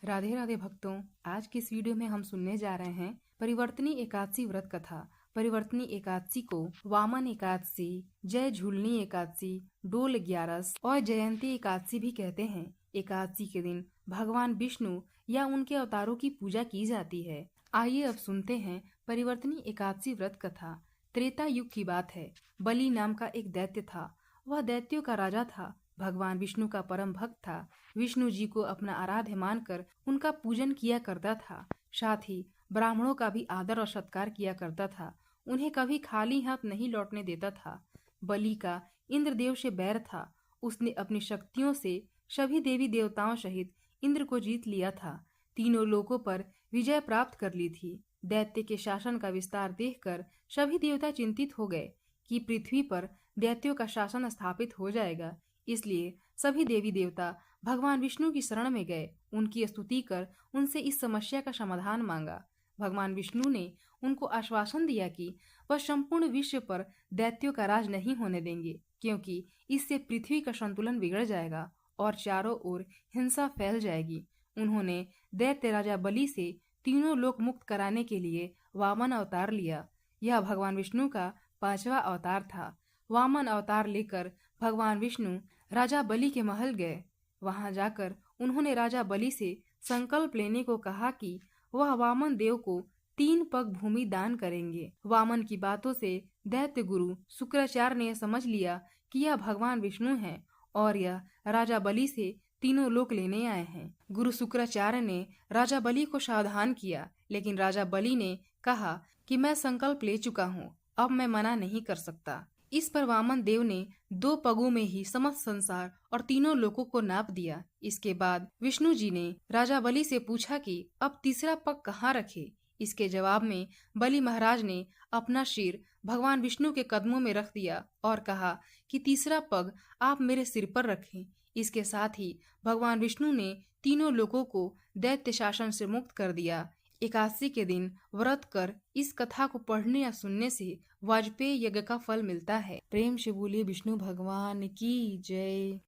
राधे राधे भक्तों, आज की इस वीडियो में हम सुनने जा रहे हैं परिवर्तनी एकादशी व्रत कथा। परिवर्तनी एकादशी को वामन एकादशी, जय झूलनी एकादशी, डोल ग्यारस और जयंती एकादशी भी कहते हैं। एकादशी के दिन भगवान विष्णु या उनके अवतारों की पूजा की जाती है। आइए अब सुनते हैं परिवर्तनी एकादशी व्रत कथा। त्रेता युग की बात है। बलि नाम का एक दैत्य था। वह दैत्यों का राजा था। भगवान विष्णु का परम भक्त था। विष्णु जी को अपना आराध्य मानकर उनका पूजन किया करता था। साथ ही ब्राह्मणों का भी आदर और सत्कार किया करता था। उन्हें कभी खाली हाथ नहीं लौटने देता था। बलि का इंद्रदेव से बैर था। उसने अपनी शक्तियों से सभी देवी देवताओं सहित इंद्र को जीत लिया था। तीनों लोकों पर विजय प्राप्त कर ली थी। दैत्य के शासन का विस्तार देखकर सभी देवता चिंतित हो गए कि पृथ्वी पर दैत्यों का शासन स्थापित हो जाएगा। इसलिए सभी देवी देवता भगवान विष्णु की शरण में गए। उनकी स्तुति कर उनसे इस समस्या का समाधान मांगा। भगवान विष्णु ने उनको आश्वासन दिया कि वह संपूर्ण विश्व पर दैत्यों का राज नहीं होने देंगे, क्योंकि इससे पृथ्वी का संतुलन बिगड़ जाएगा और चारों ओर हिंसा फैल जाएगी। उन्होंने दैत्य राजा बलि से तीनों लोक मुक्त कराने के लिए वामन अवतार लिया। यह भगवान विष्णु का 5वां अवतार था। वामन अवतार लेकर भगवान विष्णु राजा बलि के महल गए। वहां जाकर उन्होंने राजा बलि से संकल्प लेने को कहा कि वह वामन देव को 3 पग भूमि दान करेंगे। वामन की बातों से दैत्य गुरु शुक्राचार्य ने समझ लिया कि यह भगवान विष्णु हैं और यह राजा बलि से तीनों लोक लेने आए हैं। गुरु शुक्राचार्य ने राजा बलि को सावधान किया, लेकिन राजा बलि ने कहा कि मैं संकल्प ले चुका हूँ, अब मैं मना नहीं कर सकता। इस पर वामन देव ने 2 पगों में ही समस्त संसार और तीनों लोकों को नाप दिया। इसके बाद विष्णु जी ने राजा बलि से पूछा कि अब तीसरा पग कहाँ रखे। इसके जवाब में बलि महाराज ने अपना सिर भगवान विष्णु के कदमों में रख दिया और कहा कि तीसरा पग आप मेरे सिर पर रखें। इसके साथ ही भगवान विष्णु ने तीनों लोकों को दैत्य शासन से मुक्त कर दिया। एकादशी के दिन व्रत कर इस कथा को पढ़ने या सुनने से वाजपेयी यज्ञ का फल मिलता है। प्रेम से बोलिए विष्णु भगवान की जय।